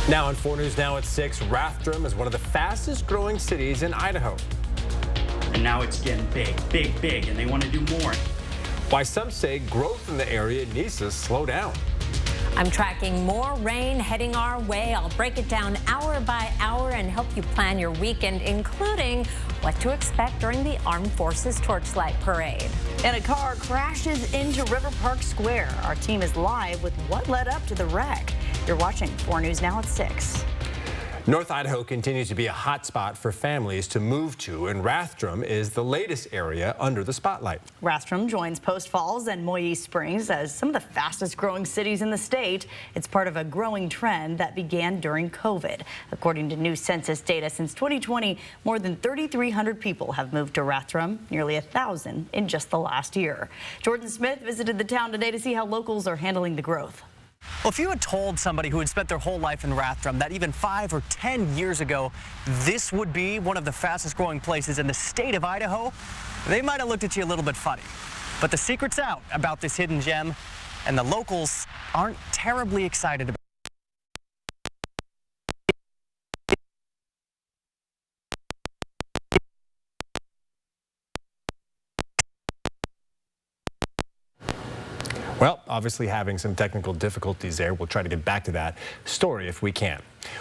Now on 4 News Now at 6, Rathdrum is one of the fastest growing cities in Idaho. And now it's getting big, and they want to do more. Why some say growth in the area needs to slow down. I'm tracking more rain heading our way. I'll break it down hour by hour and help you plan your weekend, including what to expect during the Armed Forces Torchlight Parade. And a car crashes into River Park Square. Our team is live with what led up to the wreck. You're watching 4 News Now at 6. North Idaho continues to be a hot spot for families to move to, and Rathdrum is the latest area under the spotlight. Rathdrum joins Post Falls and Moyie Springs as some of the fastest growing cities in the state. It's part of a growing trend that began during COVID. According to new census data, since 2020, more than 3,300 people have moved to Rathdrum, nearly 1,000 in just the last year. Jordan Smith visited the town today to see how locals are handling the growth. Well, if you had told somebody who had spent their whole life in Rathdrum that even 5 or 10 years ago this would be one of the fastest growing places in the state of Idaho, they might have looked at you a little bit funny. But the secret's out about this hidden gem, and the locals aren't terribly excited about it. Well, obviously having some technical difficulties there. We'll try to get back to that story if we can.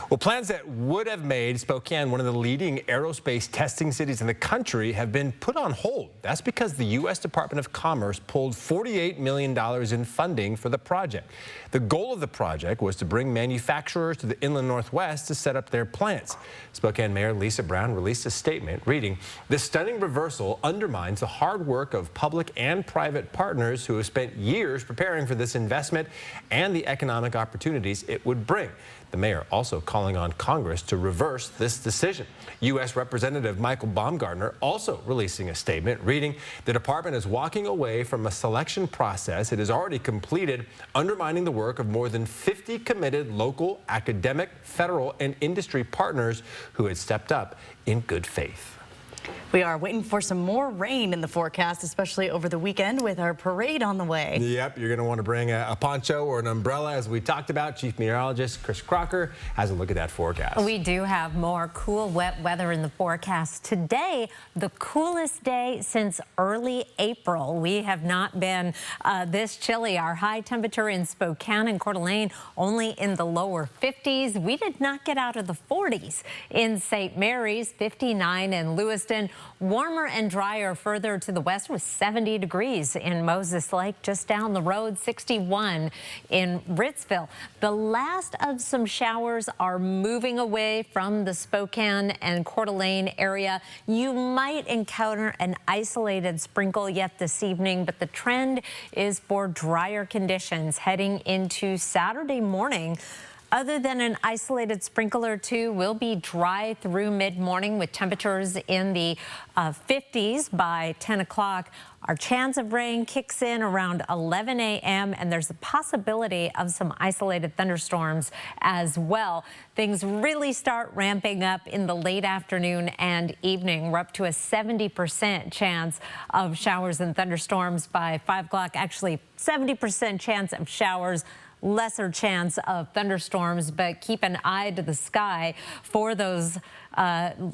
Well, plans that would have made Spokane one of the leading aerospace testing cities in the country have been put on hold. That's because the U.S. Department of Commerce pulled $48 million in funding for the project. The goal of the project was to bring manufacturers to the inland Northwest to set up their plants. Spokane Mayor Lisa Brown released a statement reading, "This stunning reversal undermines the hard work of public and private partners who have spent years preparing for this investment and the economic opportunities it would bring." The mayor also calling on Congress to reverse this decision. U.S. Representative Michael Baumgartner also releasing a statement reading, "The department is walking away from a selection process it has already completed, undermining the work of more than 50 committed local, academic, federal, and industry partners who had stepped up in good faith." We are waiting for some more rain in the forecast, especially over the weekend with our parade on the way. Yep, you're going to want to bring a poncho or an umbrella, as we talked about. Chief Meteorologist Chris Crocker has a look at that forecast. We do have more cool, wet weather in the forecast. Today, the coolest day since early April. We have not been this chilly. Our high temperature in Spokane and Coeur d'Alene only in the lower 50s. We did not get out of the 40s in St. Mary's, 59 in Lewiston. Warmer and drier further to the west with 70 degrees in Moses Lake, just down the road, 61 in Ritzville. The last of some showers are moving away from the Spokane and Coeur d'Alene area. You might encounter an isolated sprinkle yet this evening, but the trend is for drier conditions heading into Saturday morning. Other than an isolated sprinkle or two, will be dry through mid-morning with temperatures in the 50s by 10 o'clock. Our chance of rain kicks in around 11 a.m. and there's a possibility of some isolated thunderstorms as well. Things really start ramping up in the late afternoon and evening. We're up to a 70% chance of showers and thunderstorms by 5 o'clock. Actually, 70% chance of showers, lesser chance of thunderstorms, but keep an eye to the sky for those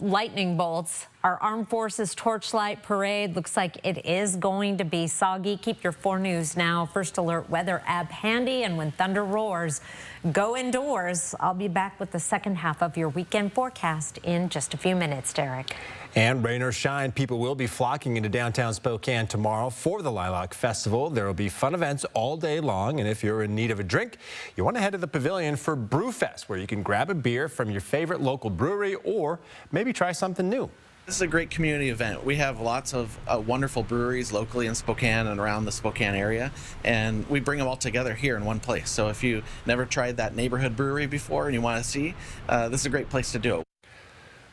lightning bolts. Our Armed Forces Torchlight Parade looks like it is going to be soggy. Keep your 4 News Now First Alert weather app handy, and when thunder roars, go indoors. I'll be back with the second half of your weekend forecast in just a few minutes, Derek. And rain or shine, people will be flocking into downtown Spokane tomorrow for the Lilac Festival. There will be fun events all day long, and if you're in need of a drink, you want to head to the pavilion for Brewfest, where you can grab a beer from your favorite local brewery or maybe try something new. This is a great community event. We have lots of wonderful breweries locally in Spokane and around the Spokane area, and we bring them all together here in one place. So if you never tried that neighborhood brewery before and you want to see, this is a great place to do it.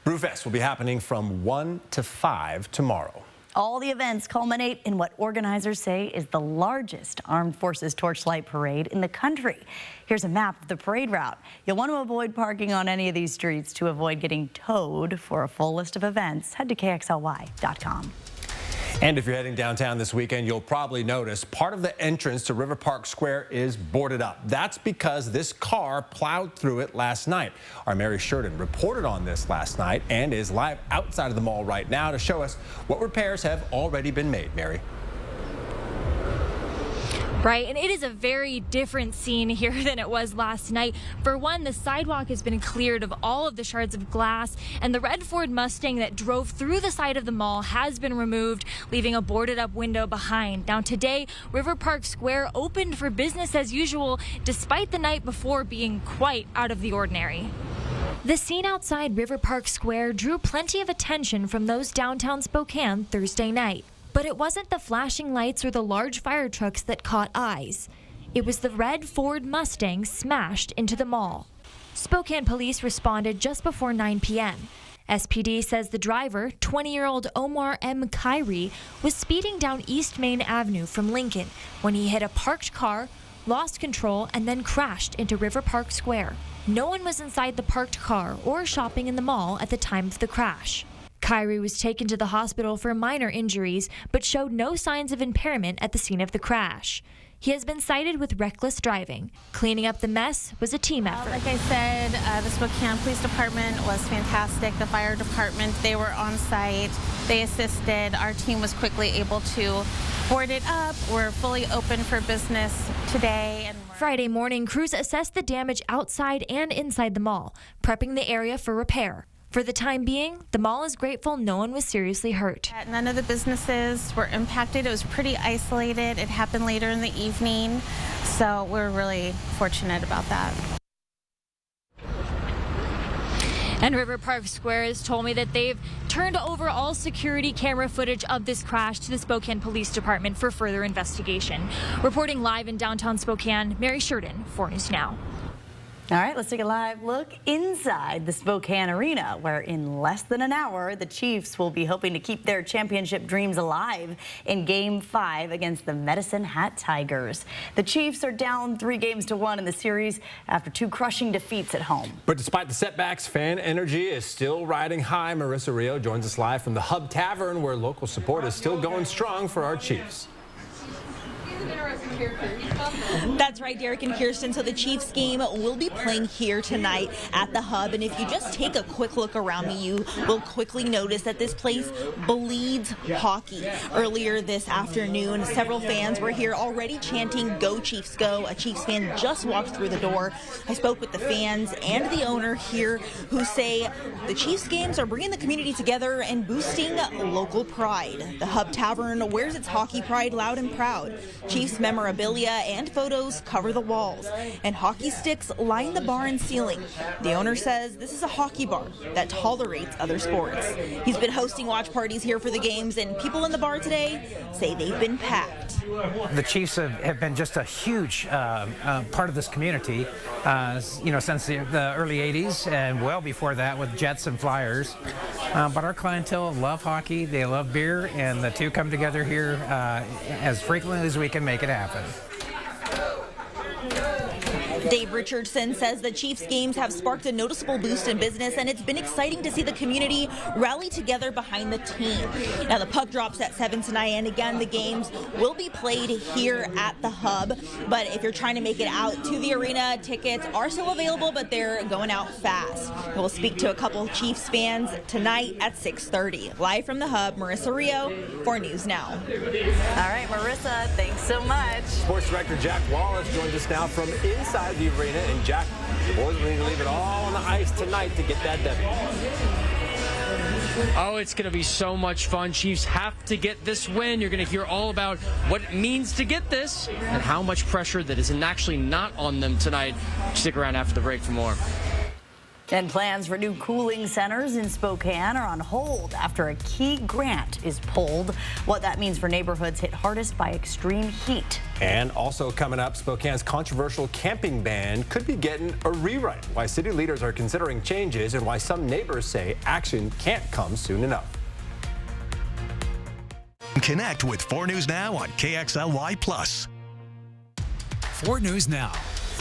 Brewfest will be happening from 1 to 5 tomorrow. All the events culminate in what organizers say is the largest Armed Forces Torchlight Parade in the country. Here's a map of the parade route. You'll want to avoid parking on any of these streets to avoid getting towed. For a full list of events, head to KXLY.com. And if you're heading downtown this weekend, you'll probably notice part of the entrance to River Park Square is boarded up. That's because this car plowed through it last night. Our Mary Sheridan reported on this last night and is live outside of the mall right now to show us what repairs have already been made. Mary. Right, and it is a very different scene here than it was last night. For one, the sidewalk has been cleared of all of the shards of glass, and the red Ford Mustang that drove through the side of the mall has been removed, leaving a boarded up window behind. Now today, River Park Square opened for business as usual, despite the night before being quite out of the ordinary. The scene outside River Park Square drew plenty of attention from those downtown Spokane Thursday night. But it wasn't the flashing lights or the large fire trucks that caught eyes. It was the red Ford Mustang smashed into the mall. Spokane police responded just before 9 p.m. SPD says the driver, 20-year-old Omar M. Kyrie, was speeding down East Main Avenue from Lincoln when he hit a parked car, lost control, and then crashed into River Park Square. No one was inside the parked car or shopping in the mall at the time of the crash. Kyrie was taken to the hospital for minor injuries, but showed no signs of impairment at the scene of the crash. He has been cited with reckless driving. Cleaning up the mess was a team effort. Like I said, the Spokane Police Department was fantastic. The fire department, they were on site. They assisted. Our team was quickly able to board it up. We're fully open for business today. Friday morning, crews assessed the damage outside and inside the mall, prepping the area for repair. For the time being, the mall is grateful no one was seriously hurt. None of the businesses were impacted. It was pretty isolated. It happened later in the evening, so we're really fortunate about that. And River Park Square has told me that they've turned over all security camera footage of this crash to the Spokane Police Department for further investigation. Reporting live in downtown Spokane, Mary Sheridan, 4 News Now. All right, let's take a live look inside the Spokane Arena, where in less than an hour, the Chiefs will be hoping to keep their championship dreams alive in Game 5 against the Medicine Hat Tigers. The Chiefs are down 3-1 in the series after 2 crushing defeats at home. But despite the setbacks, fan energy is still riding high. Marissa Rio joins us live from the Hub Tavern, where local support is still going strong for our Chiefs. That's right, Derek and Kirsten. So the Chiefs game will be playing here tonight at the Hub. And if you just take a quick look around me, you will quickly notice that this place bleeds hockey. Earlier this afternoon, several fans were here already chanting, "Go Chiefs, go." A Chiefs fan just walked through the door. I spoke with the fans and the owner here who say the Chiefs games are bringing the community together and boosting local pride. The Hub Tavern wears its hockey pride loud and proud. Chiefs memorabilia and photos cover the walls, and hockey sticks line the bar and ceiling. The owner says this is a hockey bar that tolerates other sports. He's been hosting watch parties here for the games, and people in the bar today say they've been packed. The Chiefs have been just a huge part of this community, since the early 80s and well before that with Jets and Flyers. But our clientele love hockey, they love beer, and the two come together here as frequently as we can make it happen. Dave Richardson says the Chiefs games have sparked a noticeable boost in business, and it's been exciting to see the community rally together behind the team. Now the puck drops at 7 tonight, and again the games will be played here at the Hub. But if you're trying to make it out to the arena, tickets are still available, but they're going out fast. We'll speak to a couple of Chiefs fans tonight at 6:30. Live from the Hub, Marissa Rio, 4 News Now. All right, Marissa, thanks so much. Sports Director Jack Wallace joins us now from inside the arena. And Jack, the boys will need to leave it all on the ice tonight to get that W. Oh, it's going to be so much fun. Chiefs have to get this win. You're going to hear all about what it means to get this and how much pressure that is actually not on them tonight. Stick around after the break for more. And plans for new cooling centers in Spokane are on hold after a key grant is pulled. What that means for neighborhoods hit hardest by extreme heat. And also coming up, Spokane's controversial camping ban could be getting a rewrite. Why city leaders are considering changes and why some neighbors say action can't come soon enough. Connect with 4 News Now on KXLY+. 4 News Now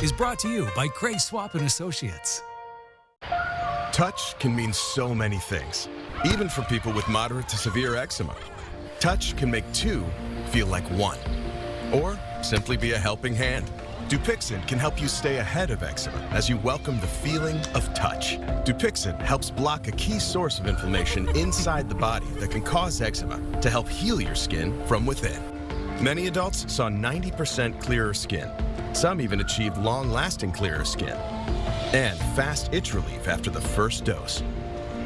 is brought to you by Craig Swap & Associates. Touch can mean so many things, even for people with moderate to severe eczema. Touch can make two feel like one, or simply be a helping hand. Dupixent can help you stay ahead of eczema as you welcome the feeling of touch. Dupixent helps block a key source of inflammation inside the body that can cause eczema to help heal your skin from within. Many adults saw 90% clearer skin. Some even achieved long-lasting clearer skin and fast itch relief after the first dose.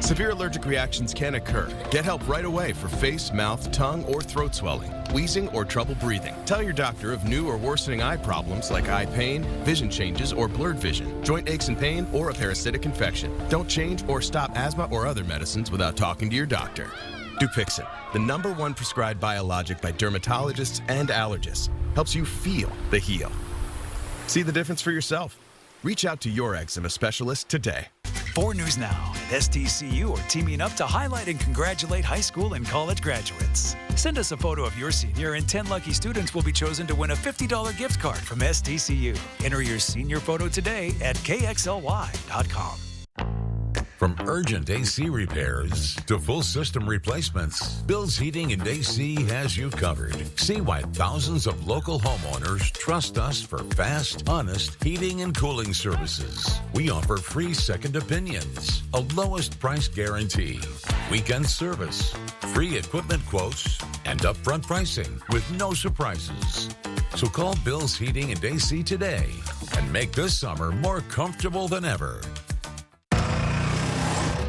Severe allergic reactions can occur. Get help right away for face, mouth, tongue, or throat swelling, wheezing, or trouble breathing. Tell your doctor of new or worsening eye problems like eye pain, vision changes, or blurred vision, joint aches and pain, or a parasitic infection. Don't change or stop asthma or other medicines without talking to your doctor. Dupixent, the #1 prescribed biologic by dermatologists and allergists, helps you feel the heal. See the difference for yourself. Reach out to your eczema specialist today. 4 News Now and STCU are teaming up to highlight and congratulate high school and college graduates. Send us a photo of your senior and 10 lucky students will be chosen to win a $50 gift card from STCU. Enter your senior photo today at KXLY.com. From urgent AC repairs to full system replacements, Bill's Heating and AC has you covered. See why thousands of local homeowners trust us for fast, honest heating and cooling services. We offer free second opinions, a lowest price guarantee, weekend service, free equipment quotes, and upfront pricing with no surprises. So call Bill's Heating and AC today and make this summer more comfortable than ever.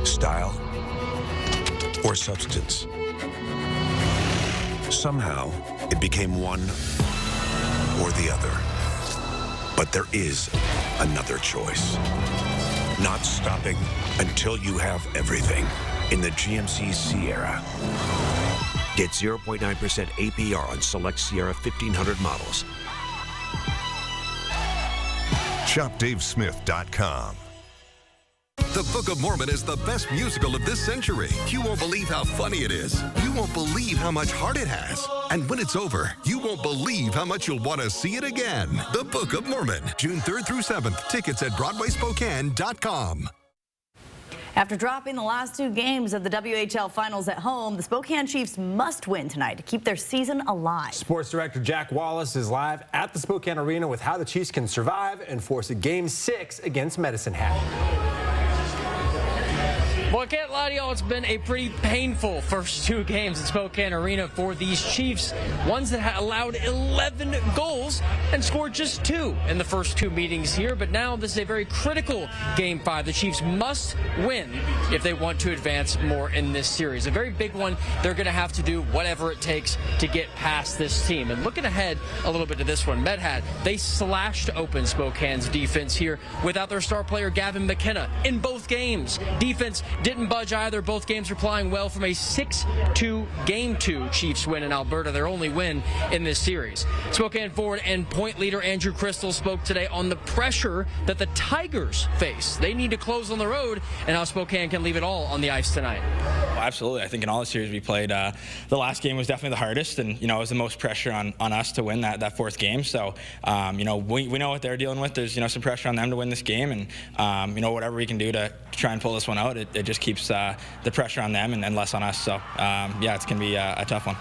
Style or substance. Somehow, it became one or the other. But there is another choice. Not stopping until you have everything in the GMC Sierra. Get 0.9% APR on select Sierra 1500 models. ShopDaveSmith.com. The Book of Mormon is the best musical of this century. You won't believe how funny it is. You won't believe how much heart it has. And when it's over, you won't believe how much you'll want to see it again. The Book of Mormon, June 3rd through 7th. Tickets at BroadwaySpokane.com. After dropping the last 2 games of the WHL Finals at home, the Spokane Chiefs must win tonight to keep their season alive. Sports Director Jack Wallace is live at the Spokane Arena with how the Chiefs can survive and force a Game 6 against Medicine Hat. Well, I can't lie to y'all, it's been a pretty painful first 2 games at Spokane Arena for these Chiefs. Ones that allowed 11 goals and scored just 2 in the first 2 meetings here. But now this is a very critical Game 5. The Chiefs must win if they want to advance more in this series. A very big one. They're going to have to do whatever it takes to get past this team. And looking ahead a little bit to this one, Medhat, they slashed open Spokane's defense here without their star player Gavin McKenna in both games. Defense didn't budge either. Both games are playing well from a 6-2 Game 2 Chiefs win in Alberta, their only win in this series. Spokane forward and point leader Andrew Crystal spoke today on the pressure that the Tigers face. They need to close on the road and how Spokane can leave it all on the ice tonight. Well, absolutely. I think in all the series we played, the last game was definitely the hardest, and it was the most pressure on us to win that 4th game. So we know what they're dealing with. There's some pressure on them to win this game, and whatever we can do to try and pull this one out, it just keeps the pressure on them and less on us. So yeah, it's going to be a tough one.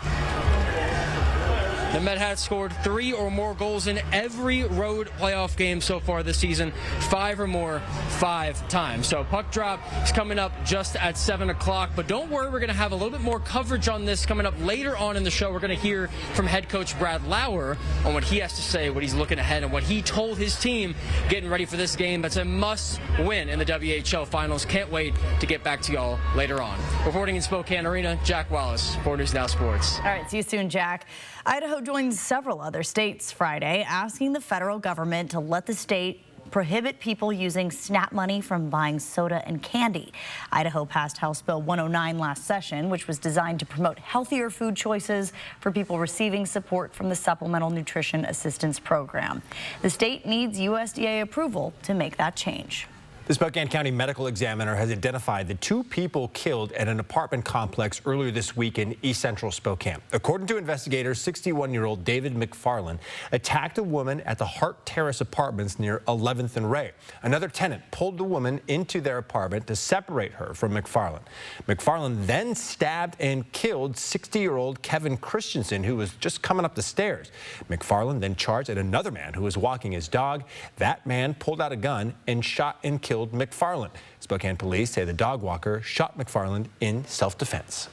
The Medhat scored 3 or more goals in every road playoff game so far this season, 5 or more 5 times. So puck drop is coming up just at 7 o'clock. But don't worry, we're going to have a little bit more coverage on this coming up later on in the show. We're going to hear from head coach Brad Lauer on what he has to say, what he's looking ahead, and what he told his team getting ready for this game. That's a must-win in the WHL Finals. Can't wait to get back to y'all later on. Reporting in Spokane Arena, Jack Wallace, 4 News Now Sports. All right, see you soon, Jack. Idaho joined several other states Friday asking the federal government to let the state prohibit people using SNAP money from buying soda and candy. Idaho passed House Bill 109 last session, which was designed to promote healthier food choices for people receiving support from the Supplemental Nutrition Assistance Program. The state needs USDA approval to make that change. The Spokane County Medical Examiner has identified the 2 people killed at an apartment complex earlier this week in East Central Spokane. According to investigators, 61-year-old David McFarland attacked a woman at the Hart Terrace Apartments near 11th and Ray. Another tenant pulled the woman into their apartment to separate her from McFarland. McFarland then stabbed and killed 60-year-old Kevin Christensen, who was just coming up the stairs. McFarland then charged at another man who was walking his dog. That man pulled out a gun and shot and killed McFarland. Spokane police say the dog walker shot McFarland in self-defense.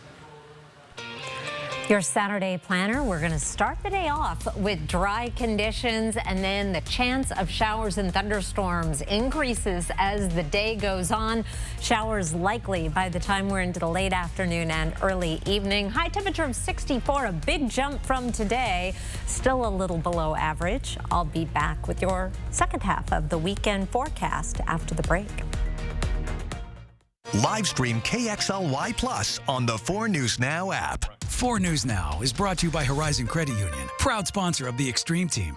Your Saturday planner, we're going to start the day off with dry conditions, and then the chance of showers and thunderstorms increases as the day goes on. Showers likely by the time we're into the late afternoon and early evening. High temperature of 64, a big jump from today. Still a little below average. I'll be back with your second half of the weekend forecast after the break. Live stream KXLY Plus on the 4 News Now app. 4 News Now is brought to you by Horizon Credit Union, proud sponsor of the Extreme Team.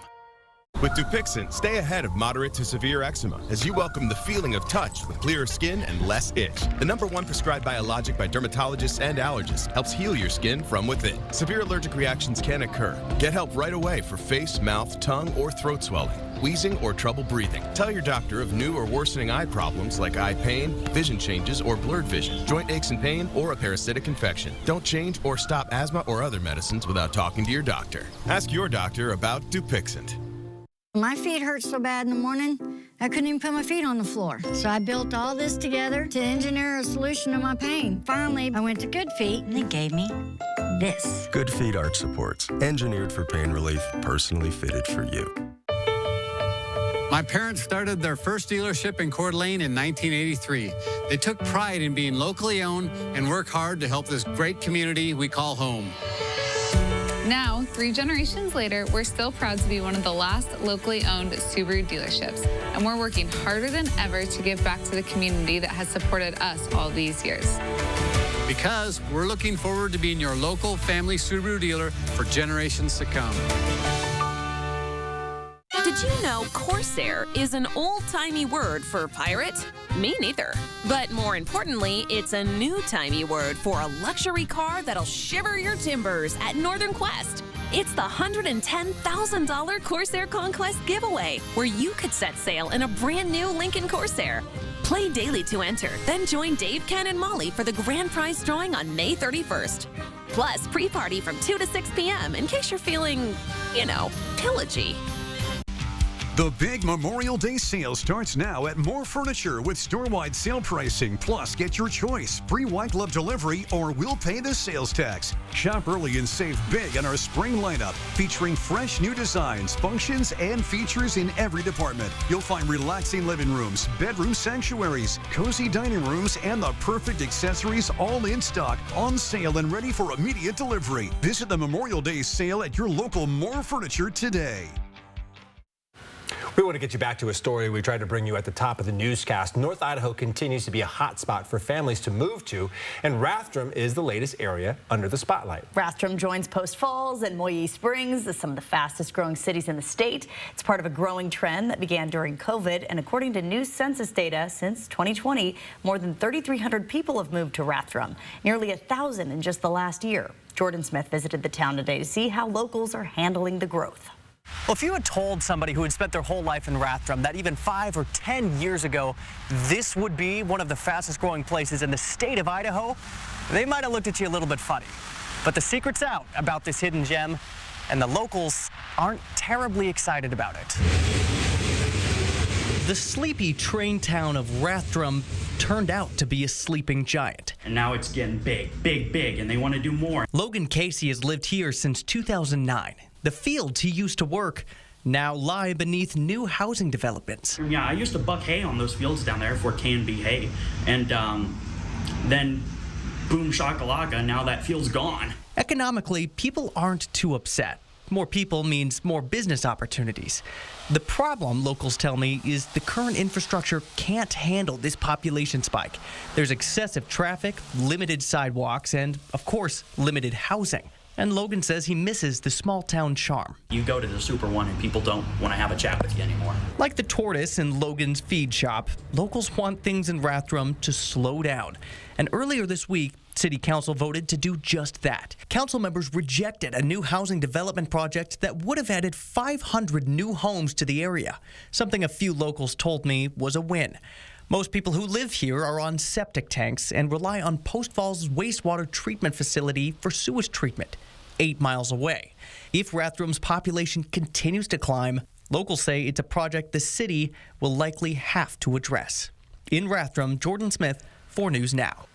With Dupixent, stay ahead of moderate to severe eczema as you welcome the feeling of touch with clearer skin and less itch. The #1 prescribed biologic by dermatologists and allergists helps heal your skin from within. Severe allergic reactions can occur. Get help right away for face, mouth, tongue, or throat swelling, wheezing, or trouble breathing. Tell your doctor of new or worsening eye problems like eye pain, vision changes, or blurred vision, joint aches and pain, or a parasitic infection. Don't change or stop asthma or other medicines without talking to your doctor. Ask your doctor about Dupixent. My feet hurt so bad in the morning, I couldn't even put my feet on the floor. So I built all this together to engineer a solution to my pain. Finally, I went to Good Feet, and they gave me this. Good Feet arch supports, engineered for pain relief, personally fitted for you. My parents started their first dealership in Coeur d'Alene in 1983. They took pride in being locally owned and work hard to help this great community we call home. Now, 3 generations later, we're still proud to be one of the last locally owned Subaru dealerships, and we're working harder than ever to give back to the community that has supported us all these years. Because we're looking forward to being your local family Subaru dealer for generations to come. Did you know Corsair is an old-timey word for pirate? Me neither. But more importantly, it's a new-timey word for a luxury car that'll shiver your timbers at Northern Quest. It's the $110,000 Corsair Conquest giveaway, where you could set sail in a brand new Lincoln Corsair. Play daily to enter, then join Dave, Ken, and Molly for the grand prize drawing on May 31st. Plus, pre-party from 2 to 6 p.m. in case you're feeling, pillagey. The big Memorial Day sale starts now at More Furniture with store-wide sale pricing. Plus, get your choice, free white glove delivery, or we'll pay the sales tax. Shop early and save big on our spring lineup, featuring fresh new designs, functions, and features in every department. You'll find relaxing living rooms, bedroom sanctuaries, cozy dining rooms, and the perfect accessories all in stock, on sale, and ready for immediate delivery. Visit the Memorial Day sale at your local More Furniture today. We want to get you back to a story we tried to bring you at the top of the newscast. North Idaho continues to be a hot spot for families to move to, and Rathdrum is the latest area under the spotlight. Rathdrum joins Post Falls and Moyie Springs as some of the fastest growing cities in the state. It's part of a growing trend that began during COVID, and according to new census data, since 2020, more than 3,300 people have moved to Rathdrum, nearly 1,000 in just the last year. Jordan Smith visited the town today to see how locals are handling the growth. Well, if you had told somebody who had spent their whole life in Rathdrum that even 5 or 10 years ago this would be one of the fastest growing places in the state of Idaho, they might have looked at you a little bit funny. But the secret's out about this hidden gem, and the locals aren't terribly excited about it. The sleepy train town of Rathdrum turned out to be a sleeping giant. And now it's getting big, big, big, and they want to do more. Logan Casey has lived here since 2009. The fields he used to work now lie beneath new housing developments. Yeah, I used to buck hay on those fields down there for K&B hay. And then boom shakalaka, now that field's gone. Economically, people aren't too upset. More people means more business opportunities. The problem, locals tell me, is the current infrastructure can't handle this population spike. There's excessive traffic, limited sidewalks, and, of course, limited housing. And Logan says he misses the small town charm. You go to the Super One and people don't want to have a chat with you anymore. Like the tortoise in Logan's feed shop, locals want things in Rathdrum to slow down. And earlier this week, City Council voted to do just that. Council members rejected a new housing development project that would have added 500 new homes to the area, something a few locals told me was a win. Most people who live here are on septic tanks and rely on Post Falls wastewater treatment facility for sewage treatment, 8 miles away. If Rathdrum's population continues to climb, locals say it's a project the city will likely have to address. In Rathdrum, Jordan Smith, 4 News Now.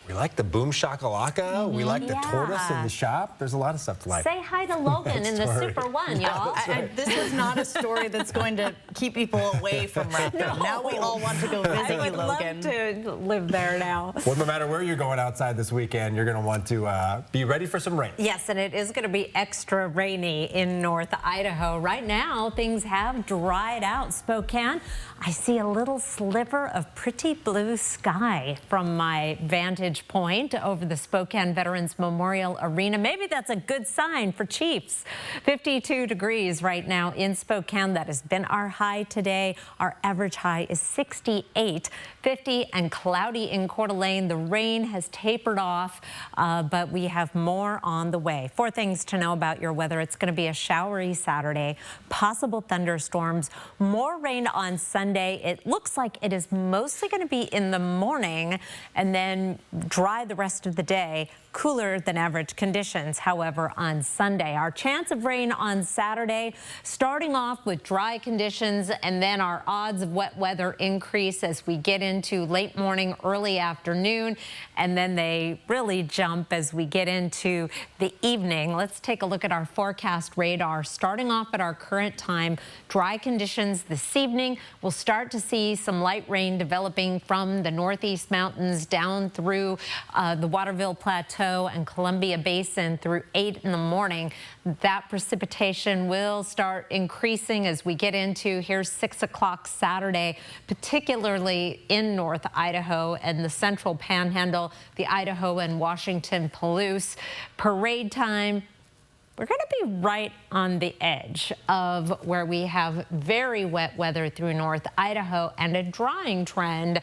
We like the boom shakalaka. We like the tortoise in the shop. There's a lot of stuff to like. Say hi to Logan in the Super One, y'all. This is not a story that's going to keep people away from Rathdrum. Now we all want to go visit you, Logan. I would love to live there now. Well, no matter where you're going outside this weekend, you're going to want to be ready for some rain. Yes, and it is going to be extra rainy in North Idaho. Right now, things have dried out. Spokane, I see a little sliver of pretty blue sky from my vantage point over the Spokane Veterans Memorial Arena. Maybe that's a good sign for Chiefs. 52 degrees right now in Spokane. That has been our high today. Our average high is 68. 50 and cloudy in Coeur d'Alene. The rain has tapered off, but we have more on the way. 4 things to know about your weather. It's going to be a showery Saturday, possible thunderstorms, more rain on Sunday. It looks like it is mostly going to be in the morning and then dry the rest of the day. Cooler than average conditions, however, on Sunday. Our chance of rain on Saturday, starting off with dry conditions, and then our odds of wet weather increase as we get into late morning, early afternoon, and then they really jump as we get into the evening. Let's take a look at our forecast radar. Starting off at our current time, dry conditions this evening. We'll start to see some light rain developing from the Northeast Mountains down through the Waterville Plateau and Columbia Basin through 8 in the morning. That precipitation will start increasing as we get into here's 6 o'clock Saturday, particularly in North Idaho and the Central Panhandle, the Idaho and Washington Palouse. Parade time, we're going to be right on the edge of where we have very wet weather through North Idaho and a drying trend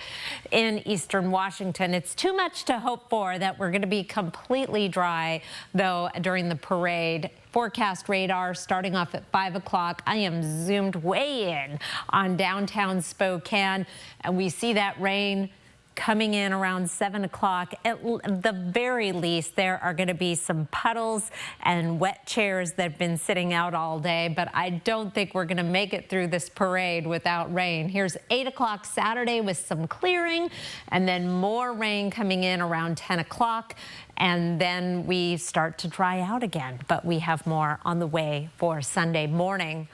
in eastern Washington. It's too much to hope for that we're going to be completely dry, though, during the parade. Forecast radar starting off at 5 o'clock. I am zoomed way in on downtown Spokane, and we see that rain coming in around 7 o'clock. At the very least, there are going to be some puddles and wet chairs that have been sitting out all day, but I don't think we're going to make it through this parade without rain. Here's 8 o'clock Saturday with some clearing, and then more rain coming in around 10 o'clock. And then we start to dry out again, but we have more on the way for Sunday morning.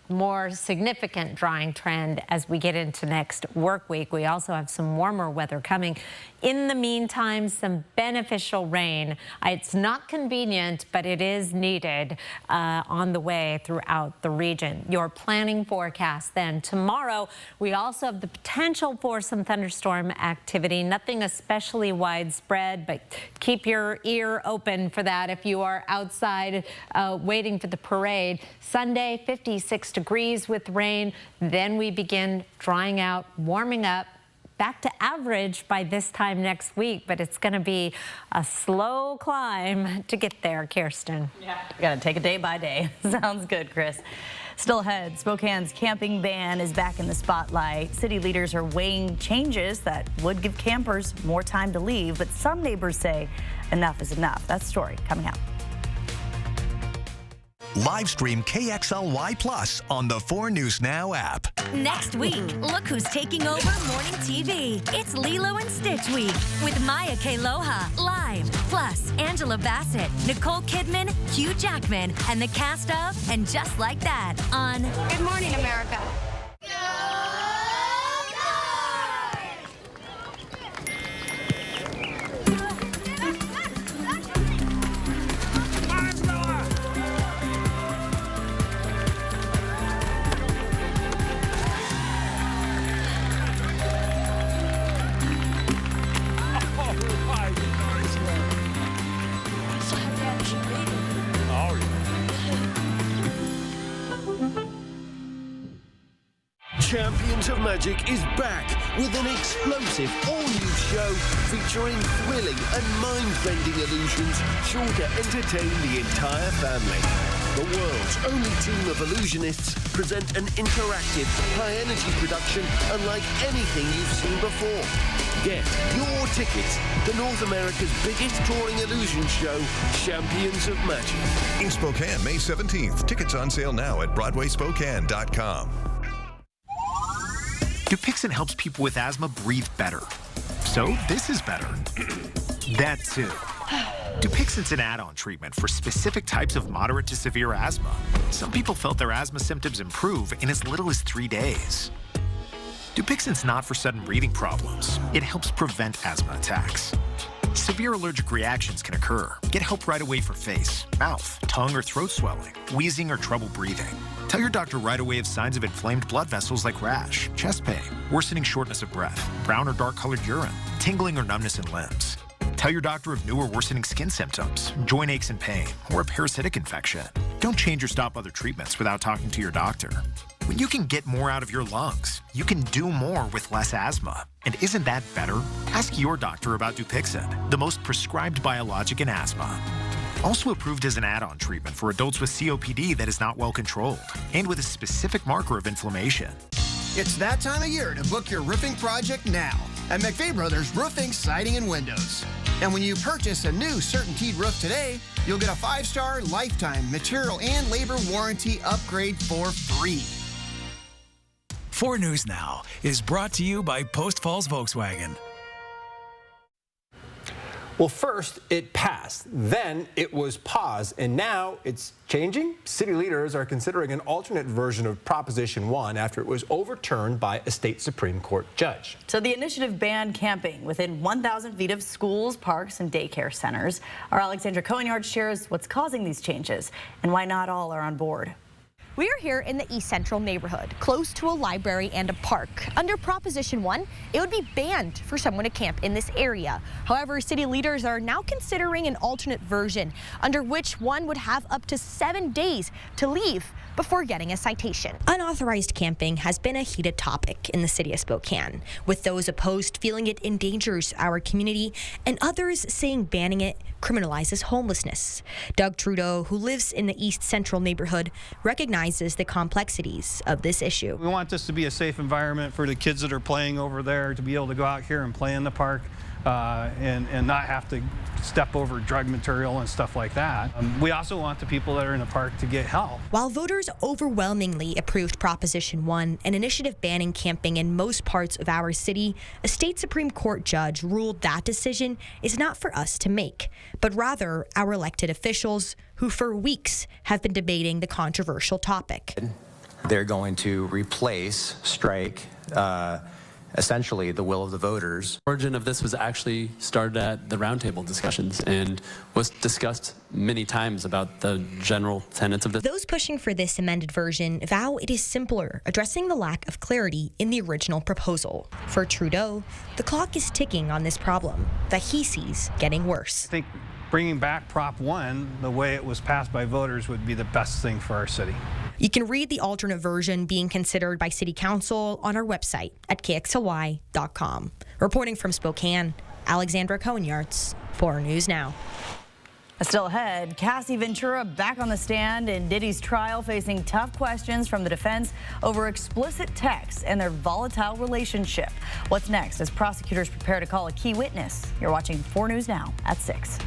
More significant drying trend as we get into next work week. We also have some warmer weather coming. In the meantime, some beneficial rain. It's not convenient, but it is needed on the way throughout the region. Your planning forecast then. Tomorrow, we also have the potential for some thunderstorm activity. Nothing especially widespread, but keep your ear open for that if you are outside waiting for the parade. Sunday, 56 degrees with rain. Then we begin drying out, warming up. Back to average by this time next week, but it's going to be a slow climb to get there, Kirsten. Yeah, you got to take it day by day. Sounds good, Chris. Still ahead, Spokane's camping ban is back in the spotlight. City leaders are weighing changes that would give campers more time to leave, but some neighbors say enough is enough. That story coming up. Live stream KXLY Plus on the 4 News Now app. Next week, look who's taking over morning TV. It's Lilo and Stitch Week with Maya Kealoha live. Plus, Angela Bassett, Nicole Kidman, Hugh Jackman, and the cast of And Just Like That on Good Morning America. Champions of Magic is back with an explosive all-new show featuring thrilling and mind-bending illusions sure to entertain the entire family. The world's only team of illusionists present an interactive, high-energy production unlike anything you've seen before. Get your tickets to North America's biggest touring illusion show, Champions of Magic. In Spokane, May 17th. Tickets on sale now at BroadwaySpokane.com. Dupixent helps people with asthma breathe better. So this is better. That too. Dupixent's an add-on treatment for specific types of moderate to severe asthma. Some people felt their asthma symptoms improve in as little as 3 days. Dupixent's not for sudden breathing problems. It helps prevent asthma attacks. Severe allergic reactions can occur. Get help right away for face, mouth, tongue, or throat swelling, wheezing, or trouble breathing. Tell your doctor right away of signs of inflamed blood vessels like rash, chest pain, worsening shortness of breath, brown or dark-colored urine, tingling or numbness in limbs. Tell your doctor of new or worsening skin symptoms, joint aches and pain, or a parasitic infection. Don't change or stop other treatments without talking to your doctor. When you can get more out of your lungs, you can do more with less asthma. And isn't that better? Ask your doctor about Dupixent, the most prescribed biologic in asthma. Also approved as an add-on treatment for adults with COPD that is not well controlled, and with a specific marker of inflammation. It's that time of year to book your roofing project now at McVeigh Brothers Roofing, Siding, and Windows. And when you purchase a new CertainTeed roof today, you'll get a 5-star lifetime material and labor warranty upgrade for free. 4 News Now is brought to you by Post Falls Volkswagen. Well, first it passed, then it was paused, and now it's changing. City leaders are considering an alternate version of Proposition 1 after it was overturned by a state Supreme Court judge. So the initiative banned camping within 1,000 feet of schools, parks, and daycare centers. Our Alexandra Cohen-Yard shares what's causing these changes and why not all are on board. We are here in the East Central neighborhood, close to a library and a park. Under Proposition 1, it would be banned for someone to camp in this area. However, city leaders are now considering an alternate version, under which one would have up to 7 days to leave before getting a citation. Unauthorized camping has been a heated topic in the city of Spokane, with those opposed feeling it endangers our community and others saying banning it criminalizes homelessness. Doug Trudeau, who lives in the East Central neighborhood, recognizes the complexities of this issue. We want this to be a safe environment for the kids that are playing over there to be able to go out here and play in the park and not have to step over drug material and stuff like that. We also want the people that are in the park to get help. While voters overwhelmingly approved Proposition 1, an initiative banning camping in most parts of our city, a state Supreme Court judge ruled that decision is not for us to make, but rather our elected officials who for weeks have been debating the controversial topic. They're going to replace, strike, essentially the will of the voters. The origin of this was actually started at the roundtable discussions and was discussed many times about the general tenets of this. Those pushing for this amended version vow it is simpler, addressing the lack of clarity in the original proposal. For Trudeau, the clock is ticking on this problem that he sees getting worse. I think bringing back Prop 1 the way it was passed by voters would be the best thing for our city. You can read the alternate version being considered by City Council on our website at KXLY.com. Reporting from Spokane, Alexandra Cohen-Yards, 4 News Now. Still ahead, Cassie Ventura back on the stand in Diddy's trial, facing tough questions from the defense over explicit texts and their volatile relationship. What's next as prosecutors prepare to call a key witness? You're watching 4 News Now at 6.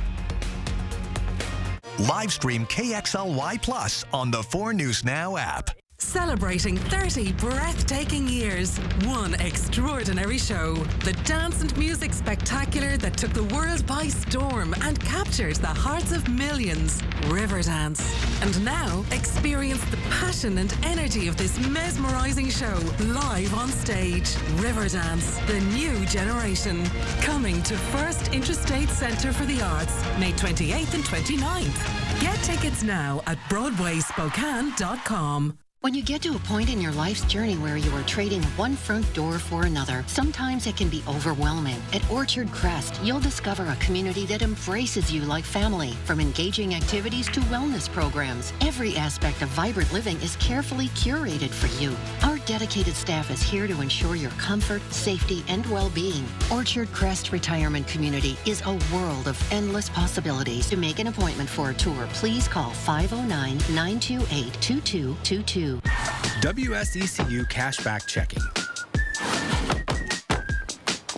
Live stream KXLY Plus on the 4 News Now app. Celebrating 30 breathtaking years, one extraordinary show. The dance and music spectacular that took the world by storm and captured the hearts of millions. Riverdance. And now, experience the passion and energy of this mesmerizing show live on stage. Riverdance, the new generation. Coming to First Interstate Center for the Arts, May 28th and 29th. Get tickets now at BroadwaySpokane.com. When you get to a point in your life's journey where you are trading one front door for another, sometimes it can be overwhelming. At Orchard Crest, you'll discover a community that embraces you like family, from engaging activities to wellness programs. Every aspect of vibrant living is carefully curated for you. Our dedicated staff is here to ensure your comfort, safety, and well-being. Orchard Crest Retirement Community is a world of endless possibilities. To make an appointment for a tour, please call 509-928-2222. WSECU Cashback Checking.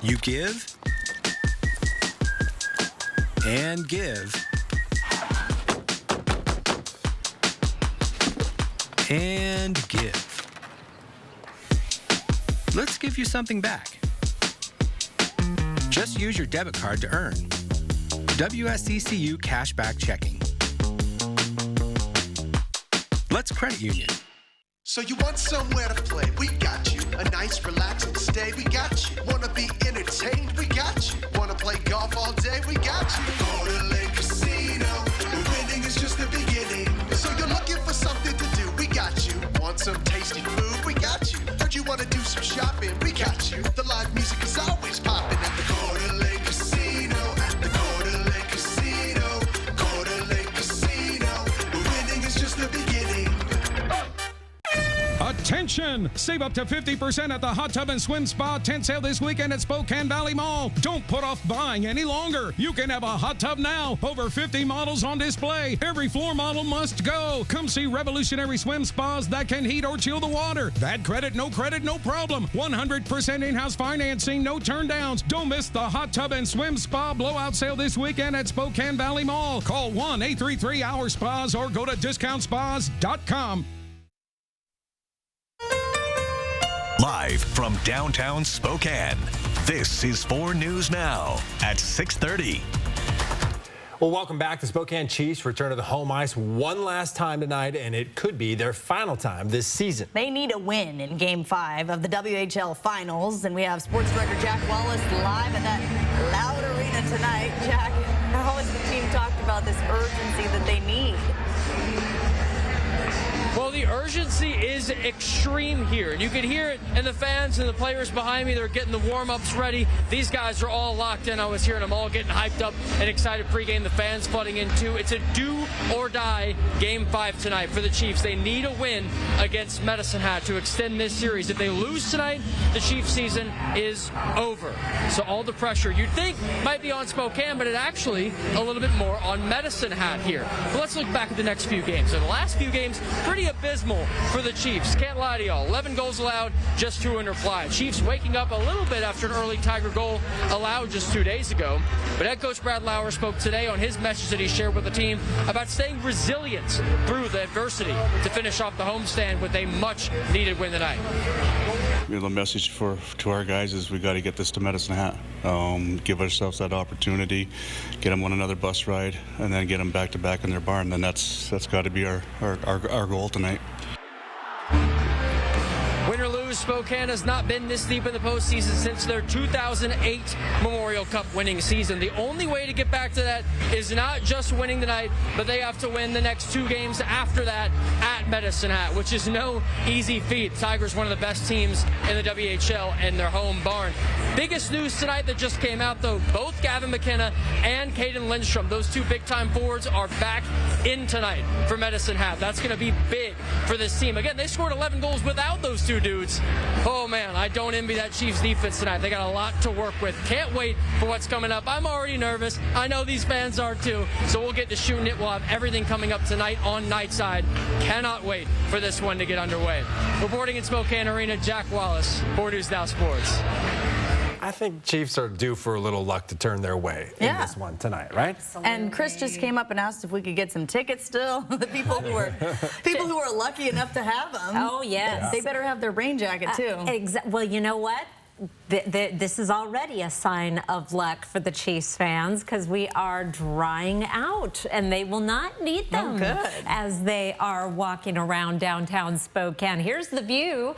You give and give and give. Let's give you something back. Just use your debit card to earn. WSECU Cashback Checking. Let's credit union. So you want somewhere to play? We got you. A nice relaxing stay? We got you. Wanna be entertained? We got you. Wanna play golf all day? We got you. Go to Lake Casino. The winning is just the beginning. So you're looking for something to do? We got you. Want some tasty food? We got you. Heard you wanna do some shopping? We got you. The live music is always popping at the Go to Lake Casino. At the Go to Lake Casino. Go to Lake Casino. The winning is just the beginning. Attention! Save up to 50% at the Hot Tub and Swim Spa tent sale this weekend at Spokane Valley Mall. Don't put off buying any longer. You can have a hot tub now. Over 50 models on display. Every floor model must go. Come see revolutionary swim spas that can heat or chill the water. Bad credit, no problem. 100% in-house financing, no turndowns. Don't miss the Hot Tub and Swim Spa blowout sale this weekend at Spokane Valley Mall. Call 1-833-OUR-SPAS or go to discountspas.com. Live from downtown Spokane, this is 4 News Now at 6:30. Well, welcome back. The Spokane Chiefs return to the home ice one last time tonight, and it could be their final time this season. They need a win in Game 5 of the WHL Finals, and we have sports director Jack Wallace live at that loud arena tonight. Jack, how has the team talked about this urgency that they need? Well, the urgency is extreme here, and you can hear it in the fans and the players behind me. They're getting the warm-ups ready. These guys are all locked in. I was hearing them all getting hyped up and excited pregame. The fans flooding in, too. It's a do-or-die Game 5 tonight for the Chiefs. They need a win against Medicine Hat to extend this series. If they lose tonight, the Chiefs season is over. So all the pressure you'd think might be on Spokane, but it actually a little bit more on Medicine Hat here. But let's look back at the next few games. So the last few games, pretty abysmal for the Chiefs. Can't lie to y'all. 11 goals allowed, just 2 in reply. Chiefs waking up a little bit after an early Tiger goal allowed just 2 days ago. But head coach Brad Lauer spoke today on his message that he shared with the team about staying resilient through the adversity to finish off the homestand with a much-needed win tonight. The message to our guys is we got to get this to Medicine Hat. Give ourselves that opportunity, get them on another bus ride, and then get them back-to-back in their barn. Then that's got to be our goal tonight. Win or lose, Spokane has not been this deep in the postseason since their 2008 Memorial Cup winning season. The only way to get back to that is not just winning tonight, but they have to win the next 2 games after that at Medicine Hat, which is no easy feat. Tigers, one of the best teams in the WHL and their home barn. Biggest news tonight that just came out, though, both Gavin McKenna and Caden Lindstrom, those 2 big-time forwards, are back in tonight for Medicine Hat. That's going to be big for this team. Again, they scored 11 goals without those 2 dudes. Oh, man, I don't envy that Chiefs defense tonight. They got a lot to work with. Can't wait for what's coming up. I'm already nervous. I know these fans are, too. So we'll get to shooting it. We'll have everything coming up tonight on Nightside. Cannot wait for this one to get underway. Reporting in Spokane Arena, Jack Wallace, 4 News Now Sports. I think Chiefs are due for a little luck to turn their way in this one tonight, right? And Chris just came up and asked if we could get some tickets still. The people who are lucky enough to have them. Oh, yes. They better have their rain jacket, too. Well, you know what? this is already a sign of luck for the Chiefs fans because we are drying out and they will not need them as they are walking around downtown Spokane. Here's the view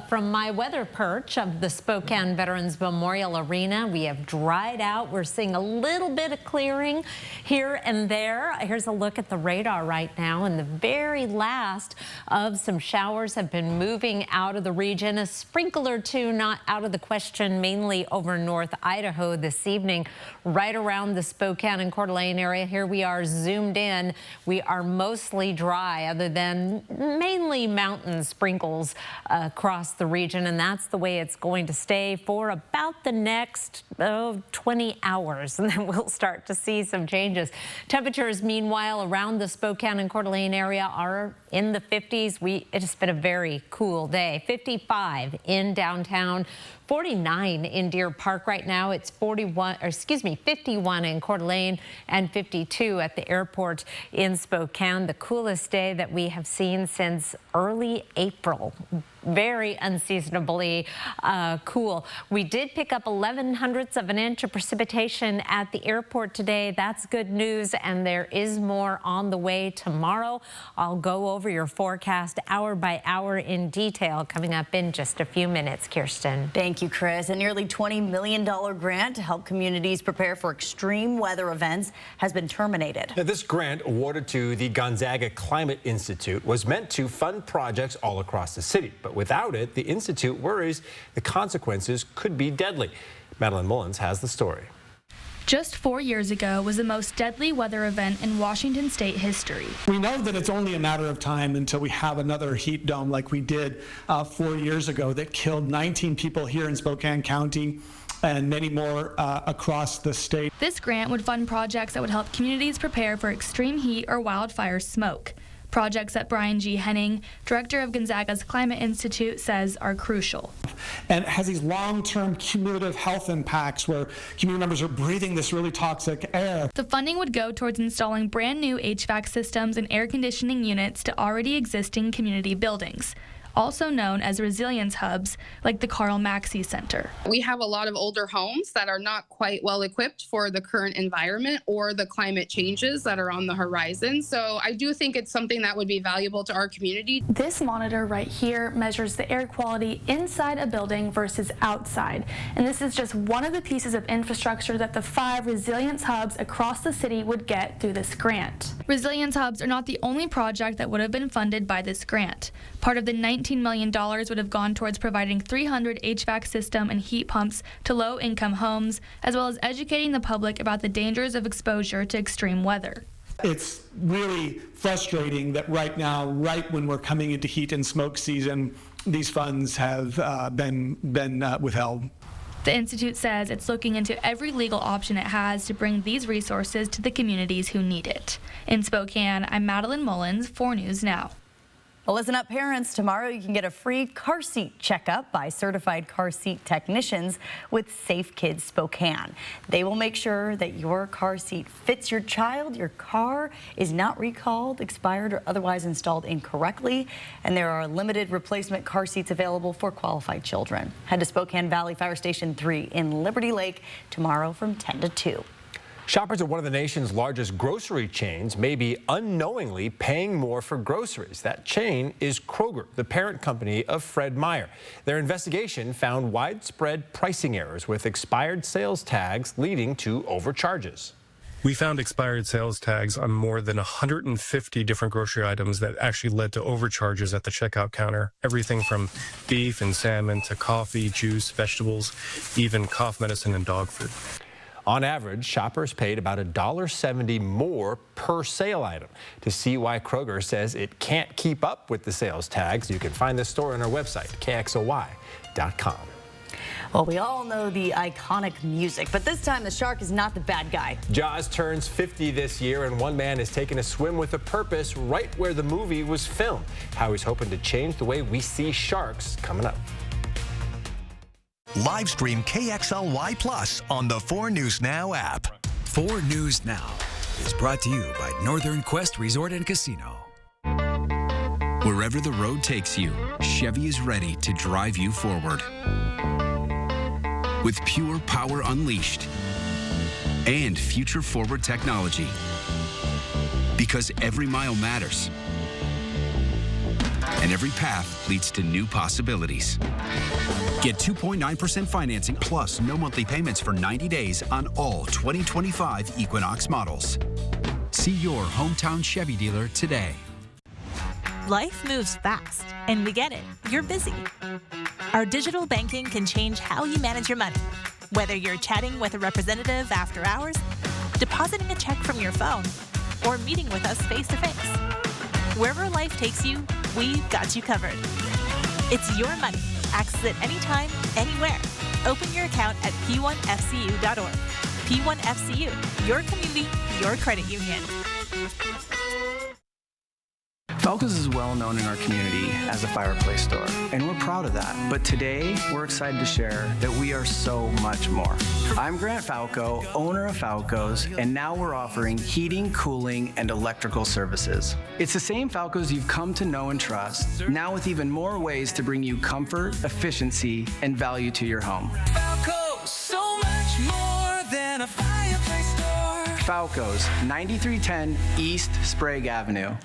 from my weather perch of the Spokane Veterans Memorial Arena. We have dried out. We're seeing a little bit of clearing here and there. Here's a look at the radar right now, and the very last of some showers have been moving out of the region. A sprinkle or two not out of the question, mainly over North Idaho this evening, right around the Spokane and Coeur d'Alene area. Here we are zoomed in. We are mostly dry other than mainly mountain sprinkles across the region, and that's the way it's going to stay for about the next 20 hours, and then we'll start to see some changes. Temperatures, meanwhile, around the Spokane and Coeur d'Alene area are in the 50s. It has been a very cool day. 55 in downtown, 49 in Deer Park right now. It's 51 in Coeur d'Alene and 52 at the airport in Spokane. The coolest day that we have seen since early April. Very unseasonably cool. We did pick up 0.11 of an inch of precipitation at the airport today. That's good news, and there is more on the way tomorrow. I'll go over your forecast hour by hour in detail coming up in just a few minutes. Kirsten. Thank you, Chris. A nearly $20 million grant to help communities prepare for extreme weather events has been terminated. Now, this grant, awarded to the Gonzaga Climate Institute, was meant to fund projects all across the city. But without it, the Institute worries the consequences could be deadly. Madeline Mullins has the story. Just 4 years ago was the most deadly weather event in Washington state history. We know that it's only a matter of time until we have another heat dome like we did 4 years ago that killed 19 people here in Spokane County and many more across the state. This grant would fund projects that would help communities prepare for extreme heat or wildfire smoke. Projects that Brian G. Henning, director of Gonzaga's Climate Institute, says are crucial. And it has these long-term cumulative health impacts where community members are breathing this really toxic air. The funding would go towards installing brand new HVAC systems and air conditioning units to already existing community buildings, also known as resilience hubs, like the Carl Maxey Center. We have a lot of older homes that are not quite well equipped for the current environment or the climate changes that are on the horizon. So I do think it's something that would be valuable to our community. This monitor right here measures the air quality inside a building versus outside. And this is just one of the pieces of infrastructure that the 5 resilience hubs across the city would get through this grant. Resilience hubs are not the only project that would have been funded by this grant. Part of the $19 million would have gone towards providing 300 HVAC system and heat pumps to low-income homes, as well as educating the public about the dangers of exposure to extreme weather. It's really frustrating that right now, right when we're coming into heat and smoke season, these funds have been withheld. The Institute says it's looking into every legal option it has to bring these resources to the communities who need it. In Spokane, I'm Madeline Mullins, 4 News Now. Well, listen up, parents. Tomorrow you can get a free car seat checkup by certified car seat technicians with Safe Kids Spokane. They will make sure that your car seat fits your child, your car is not recalled, expired, or otherwise installed incorrectly, and there are limited replacement car seats available for qualified children. Head to Spokane Valley Fire Station 3 in Liberty Lake tomorrow from 10 to 2. Shoppers at one of the nation's largest grocery chains may be unknowingly paying more for groceries. That chain is Kroger, the parent company of Fred Meyer. Their investigation found widespread pricing errors with expired sales tags leading to overcharges. We found expired sales tags on more than 150 different grocery items that actually led to overcharges at the checkout counter. Everything from beef and salmon to coffee, juice, vegetables, even cough medicine and dog food. On average, shoppers paid about $1.70 more per sale item. To see why Kroger says it can't keep up with the sales tags, you can find this story on our website, KXLY.com. Well, we all know the iconic music, but this time the shark is not the bad guy. Jaws turns 50 this year, and one man has taken a swim with a purpose right where the movie was filmed. How he's hoping to change the way we see sharks coming up. Live stream KXLY Plus on the 4 News Now app. 4 News Now is brought to you by Northern Quest Resort and Casino. Wherever the road takes you, Chevy is ready to drive you forward. with pure power unleashed and future-forward technology. Because every mile matters, and every path leads to new possibilities. Get 2.9% financing plus no monthly payments for 90 days on all 2025 Equinox models. See your hometown Chevy dealer today. Life moves fast, and we get it. You're busy. Our digital banking can change how you manage your money. Whether you're chatting with a representative after hours, depositing a check from your phone, or meeting with us face-to-face. Wherever life takes you, we've got you covered. It's your money. Access it anytime, anywhere. Open your account at p1fcu.org. P1FCU, your community, your credit union. Falco's is well known in our community as a fireplace store, and we're proud of that. But today, we're excited to share that we are so much more. I'm Grant Falco, owner of Falco's, and now we're offering heating, cooling, and electrical services. It's the same Falco's you've come to know and trust, now with even more ways to bring you comfort, efficiency, and value to your home. Falco's, so much more than a fireplace store. Falco's, 9310 East Sprague Avenue.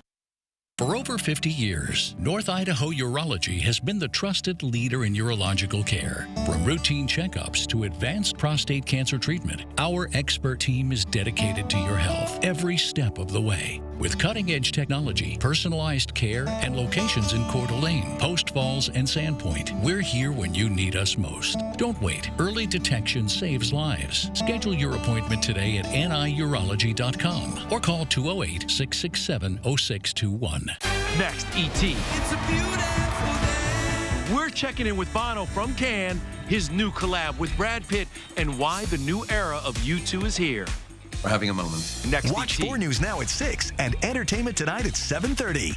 For over 50 years, North Idaho Urology has been the trusted leader in urological care. From routine checkups to advanced prostate cancer treatment, our expert team is dedicated to your health every step of the way. With cutting-edge technology, personalized care, and locations in Coeur d'Alene, Post Falls, and Sandpoint, we're here when you need us most. Don't wait. Early detection saves lives. Schedule your appointment today at niurology.com or call 208-667-0621. Next, E.T. It's a beautiful day. We're checking in with Bono from Cannes, his new collab with Brad Pitt, and why the new era of U2 is here. We're having a moment. Next, Watch 4 News Now at 6 and Entertainment Tonight at 7:30.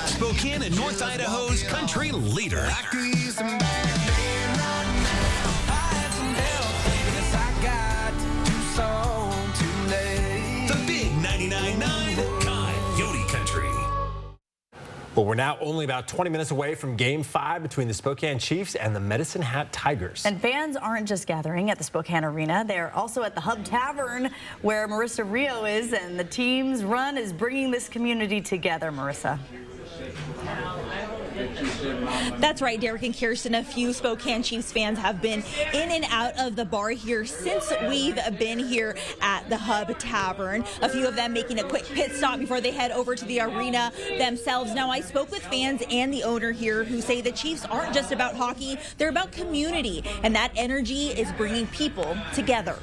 Spokane and North Idaho's country leader. The big 99.9 Coyote Country. Well, we're now only about 20 minutes away from Game 5 between the Spokane Chiefs and the Medicine Hat Tigers. And fans aren't just gathering at the Spokane Arena. They're also at the Hub Tavern, where Marissa Rio is, and the team's run is bringing this community together, Marissa. That's right, Derek and Kirsten. A few Spokane Chiefs fans have been in and out of the bar here since we've been here at the Hub Tavern. A few of them making a quick pit stop before they head over to the arena themselves. Now, I spoke with fans and the owner here who say the Chiefs aren't just about hockey, they're about community, and that energy is bringing people together.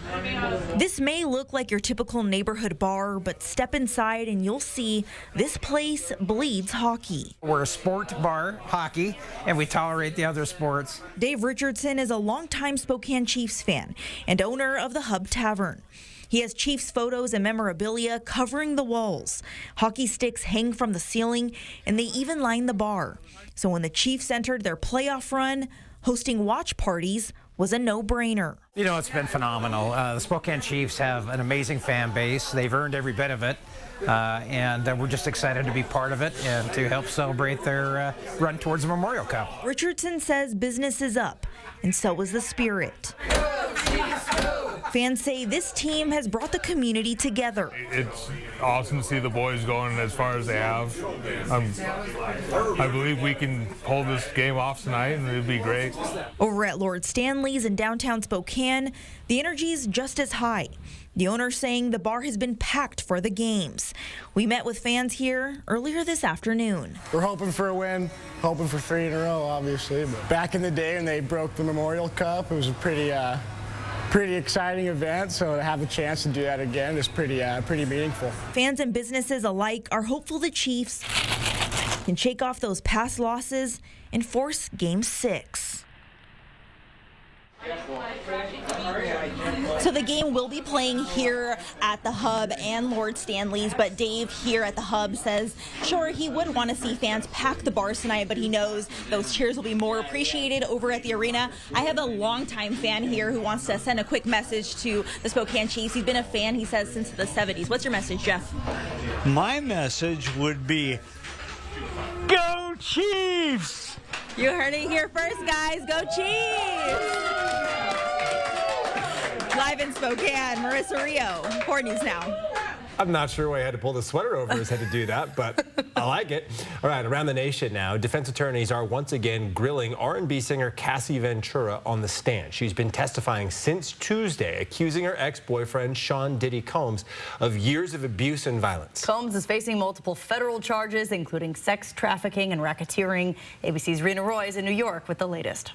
This may look like your typical neighborhood bar, but step inside and you'll see this place bleeds hockey. We're a sport bar, hockey, and we tolerate the other sports. Dave Richardson is a longtime Spokane Chiefs fan and owner of the Hub Tavern. He has Chiefs photos and memorabilia covering the walls. Hockey sticks hang from the ceiling, and they even line the bar. So when the Chiefs entered their playoff run, hosting watch parties was a no-brainer. You know, it's been phenomenal. The Spokane Chiefs have an amazing fan base. They've earned every bit of it. And we're just excited to be part of it and to help celebrate their run towards the Memorial Cup. Richardson says business is up, and so is the spirit. Fans say this team has brought the community together. It's awesome to see the boys going as far as they have. I believe we can pull this game off tonight, and it'd be great. Over at Lord Stanley's in downtown Spokane, the energy is just as high. The owner saying the bar has been packed for the games. We met with fans here earlier this afternoon. We're hoping for a win, hoping for 3 in a row, obviously. But back in the day when they broke the Memorial Cup, it was a pretty exciting event. So to have the chance to do that again is pretty meaningful. Fans and businesses alike are hopeful the Chiefs can shake off those past losses and force Game 6. So the game will be playing here at the Hub and Lord Stanley's, but Dave here at the Hub says, sure, he would want to see fans pack the bars tonight, but he knows those cheers will be more appreciated over at the arena. I have a longtime fan here who wants to send a quick message to the Spokane Chiefs. He's been a fan, he says, since the 70s. What's your message, Jeff? My message would be, go Chiefs! You heard it here first, guys. Go Chiefs! Live in Spokane, Marissa Rio, 4 News Now. I'm not sure why he had to pull the sweater over his head to do that, but I like it. All right, around the nation now, defense attorneys are once again grilling R&B singer Cassie Ventura on the stand. She's been testifying since Tuesday, accusing her ex-boyfriend, Sean Diddy Combs, of years of abuse and violence. Combs is facing multiple federal charges, including sex trafficking and racketeering. ABC's Rena Roy is in New York with the latest.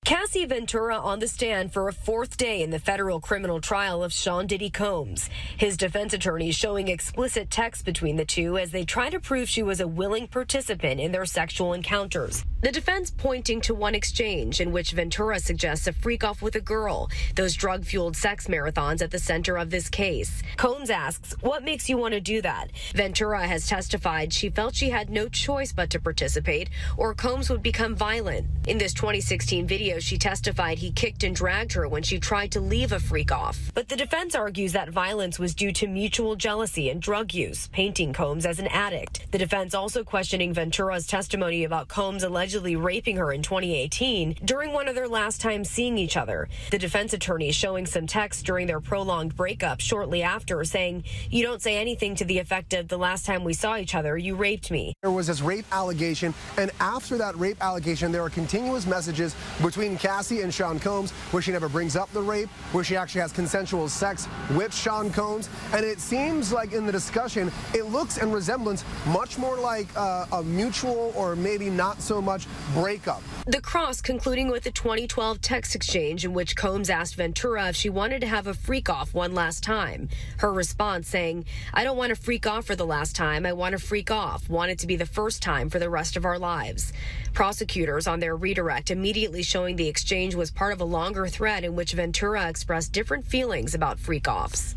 Cassie Ventura on the stand for a 4th day in the federal criminal trial of Sean Diddy Combs. His defense attorneys showing explicit texts between the two as they try to prove she was a willing participant in their sexual encounters. The defense pointing to one exchange in which Ventura suggests a freak-off with a girl, those drug-fueled sex marathons at the center of this case. Combs asks, "What makes you want to do that?" Ventura has testified she felt she had no choice but to participate or Combs would become violent. In this 2016 video, she testified he kicked and dragged her when she tried to leave a freak-off. But the defense argues that violence was due to mutual jealousy and drug use, painting Combs as an addict. The defense also questioning Ventura's testimony about Combs allegedly raping her in 2018 during one of their last times seeing each other. The defense attorney showing some texts during their prolonged breakup shortly after saying, "You don't say anything to the effect of the last time we saw each other, you raped me." There was this rape allegation, and after that rape allegation, there were continuous messages between Cassie and Sean Combs where she never brings up the rape, where she actually has consensual sex with Sean Combs. And it seems like in the discussion, it looks in resemblance much more like a mutual or maybe not so much breakup. The cross concluding with a 2012 text exchange in which Combs asked Ventura if she wanted to have a freak-off one last time. Her response saying, "I don't want to freak off for the last time. I want to freak off. Want it to be the first time for the rest of our lives." Prosecutors on their redirect immediately showing the exchange was part of a longer thread in which Ventura expressed different feelings about freak-offs.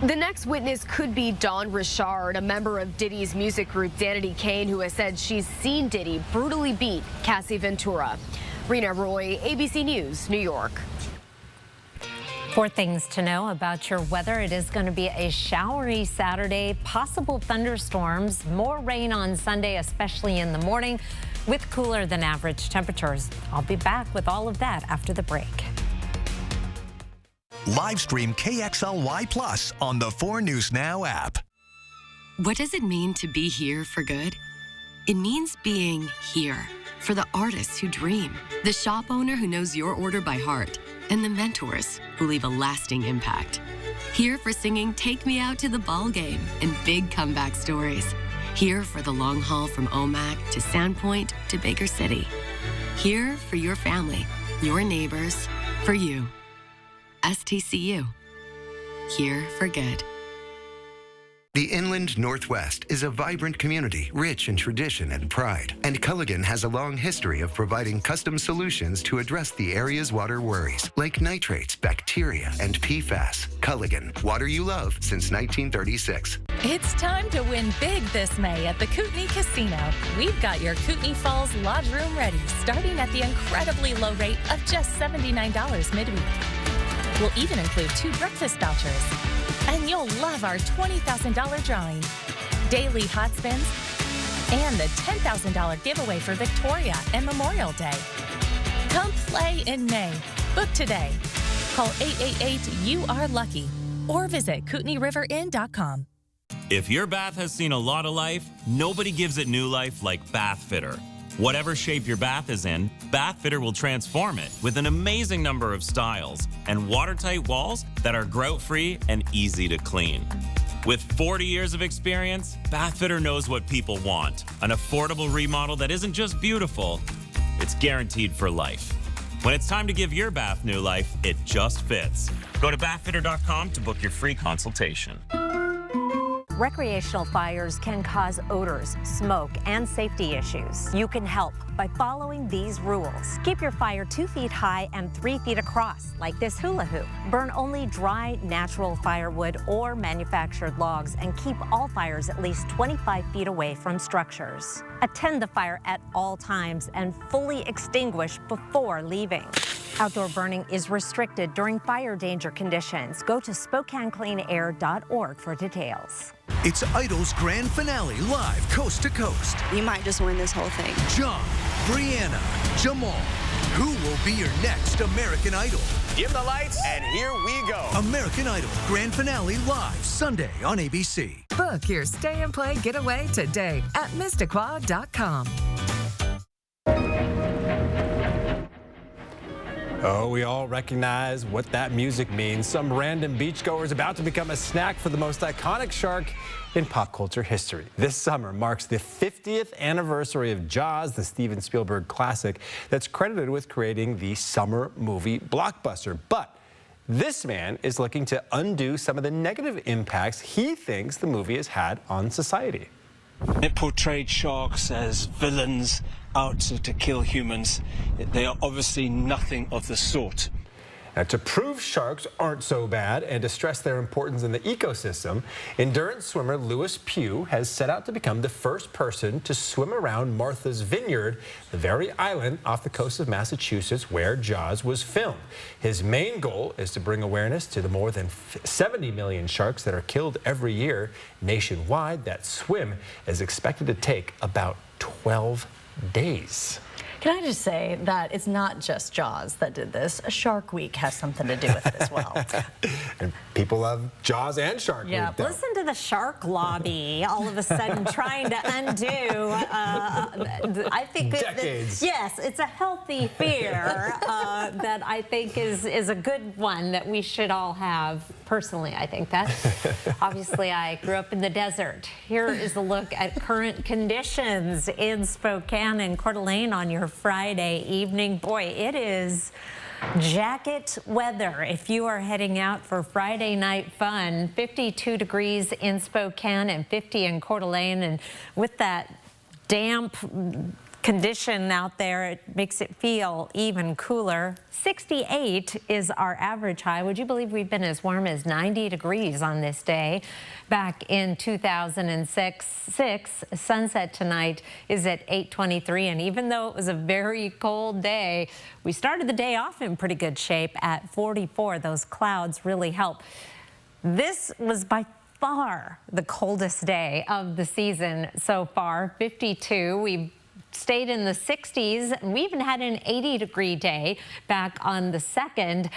The next witness could be Dawn Richard, a member of Diddy's music group Danity Kane, who has said she's seen Diddy brutally beat Cassie Ventura. Rena Roy, ABC News, New York. 4 things to know about your weather. It is going to be a showery Saturday, possible thunderstorms, more rain on Sunday, especially in the morning, with cooler than average temperatures. I'll be back with all of that after the break. Live stream KXLY Plus on the 4 News Now app. What does it mean to be here for good? It means being here for the artists who dream, the shop owner who knows your order by heart, and the mentors who leave a lasting impact. Here for singing Take Me Out to the Ball Game and big comeback stories. Here for the long haul from Omak to Sandpoint to Baker City. Here for your family, your neighbors, for you. STCU. Here for good. The Inland Northwest is a vibrant community, rich in tradition and pride. And Culligan has a long history of providing custom solutions to address the area's water worries, like nitrates, bacteria, and PFAS. Culligan, water you love since 1936. It's time to win big this May at the Kootenai Casino. We've got your Kootenai Falls Lodge Room ready, starting at the incredibly low rate of just $79 midweek. We'll even include 2 breakfast vouchers. And you'll love our $20,000 drawing, daily hot spins, and the $10,000 giveaway for Victoria and Memorial Day. Come play in May. Book today. Call 888-YOU-ARE-LUCKY or visit KootenaiRiverInn.com. If your bath has seen a lot of life, nobody gives it new life like Bath Fitter. Whatever shape your bath is in, Bath Fitter will transform it with an amazing number of styles and watertight walls that are grout-free and easy to clean. With 40 years of experience, Bath Fitter knows what people want. An affordable remodel that isn't just beautiful, it's guaranteed for life. When it's time to give your bath new life, it just fits. Go to bathfitter.com to book your free consultation. Recreational fires can cause odors, smoke, and safety issues. You can help by following these rules. Keep your fire 2 feet high and 3 feet across, like this hula hoop. Burn only dry, natural firewood or manufactured logs, and keep all fires at least 25 feet away from structures. Attend the fire at all times and fully extinguish before leaving. Outdoor burning is restricted during fire danger conditions. Go to SpokaneCleanAir.org for details. It's Idol's grand finale, live coast to coast. You might just win this whole thing. John, Brianna, Jamal, Who will be your next American Idol? Dim the lights, and here we go. American Idol Grand Finale live Sunday on ABC. Book your stay and play getaway today at Mississauga.com. Oh, we all recognize what that music means. Some random beachgoer is about to become a snack for the most iconic shark in pop culture history. This summer marks the 50th anniversary of Jaws, the Steven Spielberg classic that's credited with creating the summer movie blockbuster. But this man is looking to undo some of the negative impacts he thinks the movie has had on society. It portrayed sharks as villains out to kill humans. They are obviously nothing of the sort. Now, to prove sharks aren't so bad and to stress their importance in the ecosystem, endurance swimmer Lewis Pugh has set out to become the first person to swim around Martha's Vineyard, the very island off the coast of Massachusetts where Jaws was filmed. His main goal is to bring awareness to the more than 70 million sharks that are killed every year nationwide. That swim is expected to take about 12 days. Can I just say that it's not just Jaws that did this. Shark Week has something to do with it as well. And people love Jaws and Shark Week. Yeah, listen to the shark lobby all of a sudden trying to undo, I think decades. Yes, it's a healthy fear that I think is a good one that we should all have. Personally, I think that. Obviously, I grew up in the desert. Here is a look at current conditions in Spokane and Coeur d'Alene on your Friday evening. Boy, it is jacket weather if you are heading out for Friday night fun. 52 degrees in Spokane and 50 in Coeur d'Alene, and with that damp condition out there, it makes it feel even cooler. 68 is our average high. Would you believe we've been as warm as 90 degrees on this day? Back in 2006, sunset tonight is at 8:23, and even though it was a very cold day, we started the day off in pretty good shape at 44. Those clouds really help. This was by far the coldest day of the season so far, 52. We've stayed in the 60s, and we even had an 80-degree day back on the 2nd.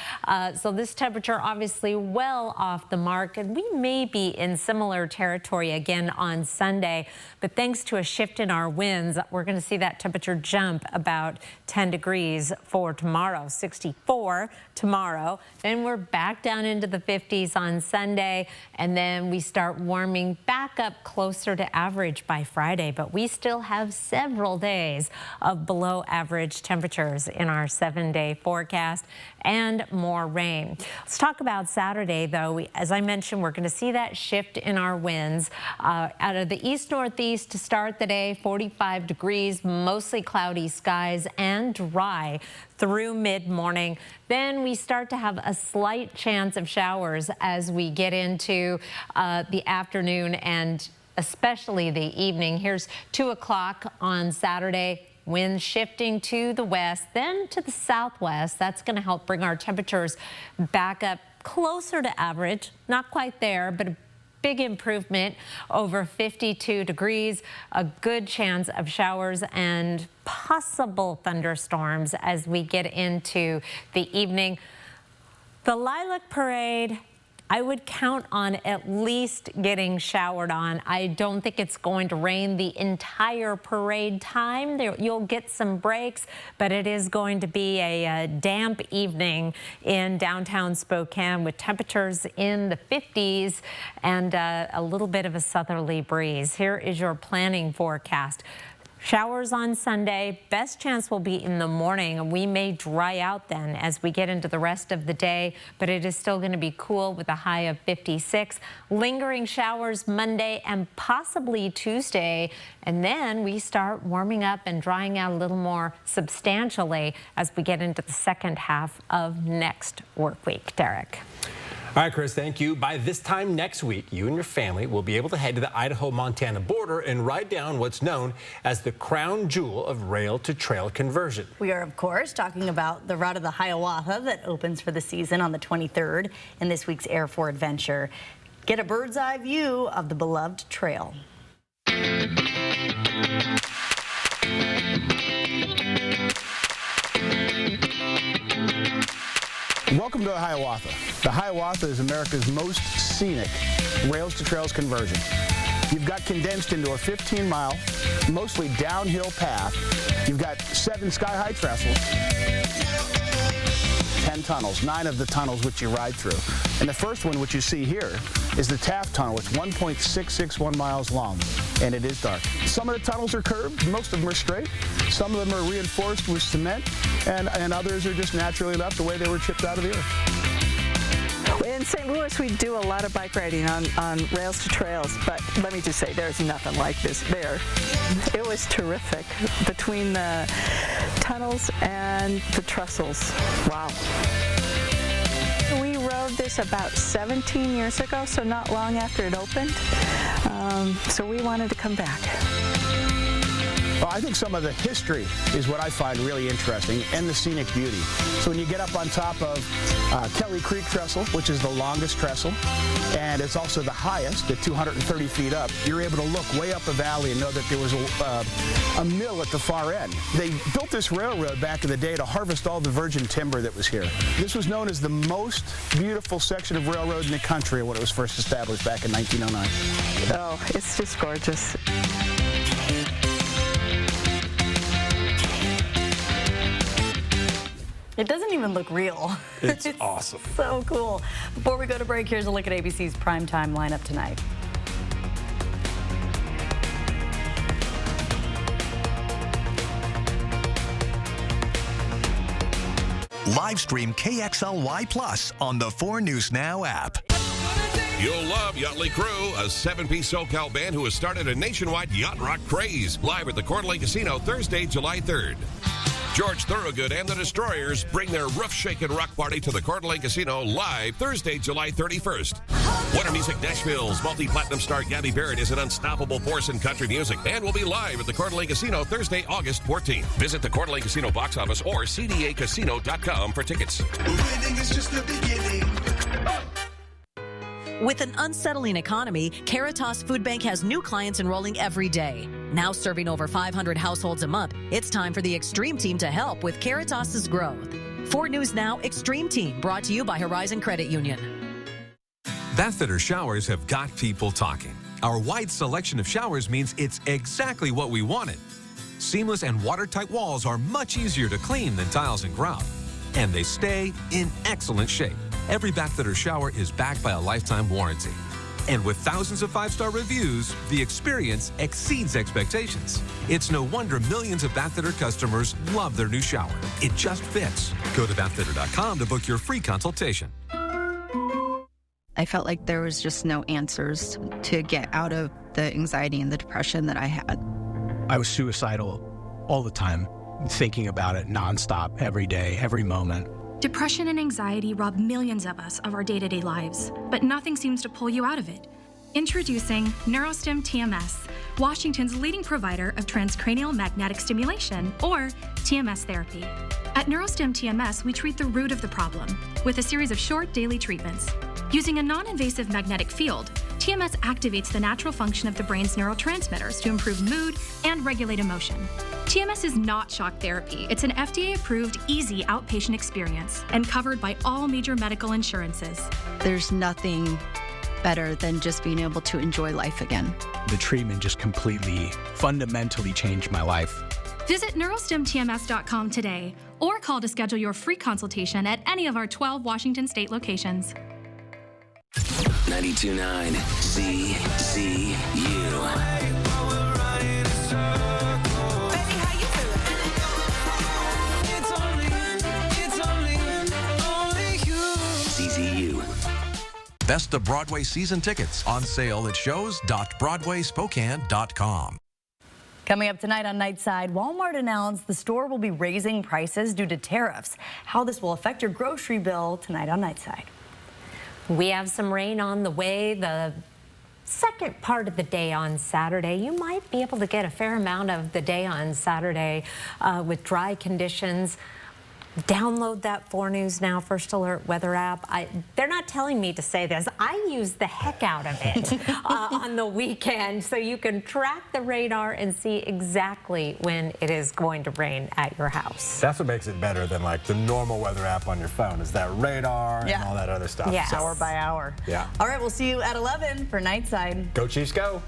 So this temperature obviously well off the mark, and we may be in similar territory again on Sunday. But thanks to a shift in our winds, we're going to see that temperature jump about 10 degrees for tomorrow. 64 tomorrow. Then we're back down into the 50s on Sunday, and then we start warming back up closer to average by Friday. But we still have several days of below average temperatures in our 7-day forecast and more rain. Let's talk about Saturday, though. As I mentioned, we're going to see that shift in our winds out of the east-northeast to start the day. 45 degrees, mostly cloudy skies and dry through mid-morning. Then we start to have a slight chance of showers as we get into the afternoon and especially the evening. Here's 2 o'clock on Saturday. Winds shifting to the west, then to the southwest. That's going to help bring our temperatures back up closer to average. Not quite there, but a big improvement over 52 degrees. A good chance of showers and possible thunderstorms as we get into the evening. The Lilac Parade, I would count on at least getting showered on. I don't think it's going to rain the entire parade time. You'll get some breaks, but it is going to be a damp evening in downtown Spokane with temperatures in the 50s and a little bit of a southerly breeze. Here is your planning forecast. Showers on Sunday. Best chance will be in the morning. We may dry out then as we get into the rest of the day, but it is still going to be cool with a high of 56. Lingering showers Monday and possibly Tuesday, and then we start warming up and drying out a little more substantially as we get into the second half of next work week. Derek. All right, Chris, thank you. By this time next week, you and your family will be able to head to the Idaho-Montana border and ride down what's known as the crown jewel of rail-to-trail conversion. We are, of course, talking about the Route of the Hiawatha that opens for the season on the 23rd in this week's Air for Adventure. Get a bird's-eye view of the beloved trail. Welcome to the Hiawatha. The Hiawatha is America's most scenic rails to trails conversion. You've got condensed into a 15-mile, mostly downhill path. You've got 7 sky-high trestles, 10 tunnels, 9 of the tunnels which you ride through. And the first one, which you see here, is the Taft Tunnel. It's 1.661 miles long, and it is dark. Some of the tunnels are curved, most of them are straight. Some of them are reinforced with cement, and others are just naturally left the way they were chipped out of the earth. In St. Louis, we do a lot of bike riding on rails to trails, but let me just say, there's nothing like this there. It was terrific between the tunnels and the trestles. Wow. We rode this about 17 years ago, so not long after it opened. So we wanted to come back. Well, I think some of the history is what I find really interesting, and the scenic beauty. So when you get up on top of Kelly Creek Trestle, which is the longest trestle, and it's also the highest at 230 feet up, you're able to look way up a valley and know that there was a mill at the far end. They built this railroad back in the day to harvest all the virgin timber that was here. This was known as the most beautiful section of railroad in the country when it was first established back in 1909. Oh, it's just gorgeous. It doesn't even look real. It's awesome. So cool. Before we go to break, here's a look at ABC's primetime lineup tonight. Live stream KXLY Plus on the 4 News Now app. You'll love Yachtly Crew, a 7-piece SoCal band who has started a nationwide yacht rock craze. Live at the Coeur d'Alene Casino Thursday, July 3rd. George Thorogood and the Destroyers bring their roof-shaking rock party to the Coeur d'Alene Casino live Thursday, July 31st. Winter Music Nashville's multi-platinum star Gabby Barrett is an unstoppable force in country music and will be live at the Coeur d'Alene Casino Thursday, August 14th. Visit the Coeur d'Alene Casino box office or cdacasino.com for tickets. Winning is just the beginning. With an unsettling economy, Caritas Food Bank has new clients enrolling every day. Now serving over 500 households a month, it's time for the Extreme Team to help with Caritas's growth. 4 News Now Extreme Team, brought to you by Horizon Credit Union. Bathfitter showers have got people talking. Our wide selection of showers means it's exactly what we wanted. Seamless and watertight walls are much easier to clean than tiles and grout. And they stay in excellent shape. Every Bathfitter shower is backed by a lifetime warranty. And with thousands of 5-star reviews, the experience exceeds expectations. It's no wonder millions of Bathfitter customers love their new shower. It just fits. Go to bathfitter.com to book your free consultation. I felt like there was just no answers to get out of the anxiety and the depression that I had. I was suicidal all the time, thinking about it nonstop, every day, every moment. Depression and anxiety rob millions of us of our day-to-day lives, but nothing seems to pull you out of it. Introducing NeuroStim TMS, Washington's leading provider of transcranial magnetic stimulation, or TMS therapy. At NeuroStim TMS, we treat the root of the problem with a series of short daily treatments. Using a non-invasive magnetic field, TMS activates the natural function of the brain's neurotransmitters to improve mood and regulate emotion. TMS is not shock therapy. It's an FDA-approved, easy outpatient experience and covered by all major medical insurances. There's nothing better than just being able to enjoy life again. The treatment just completely, fundamentally changed my life. Visit neurostimtms.com today or call to schedule your free consultation at any of our 12 Washington state locations. 92.9 CZU. Best of Broadway season tickets on sale at shows.broadwayspokane.com. Coming up tonight on Nightside, Walmart announced the store will be raising prices due to tariffs. How this will affect your grocery bill tonight on Nightside. We have some rain on the way. The second part of the day on Saturday, you might be able to get a fair amount of the day on Saturday with dry conditions. download that 4 News Now First Alert weather app. They're not telling me to say this. I use the heck out of it on the weekend so you can track the radar and see exactly when it is going to rain at your house. That's what makes it better than like the normal weather app on your phone, is that radar and all that other stuff. Yeah, So- hour by hour. Yeah. All right, we'll see you at 11 for Nightside. Go Chiefs, go.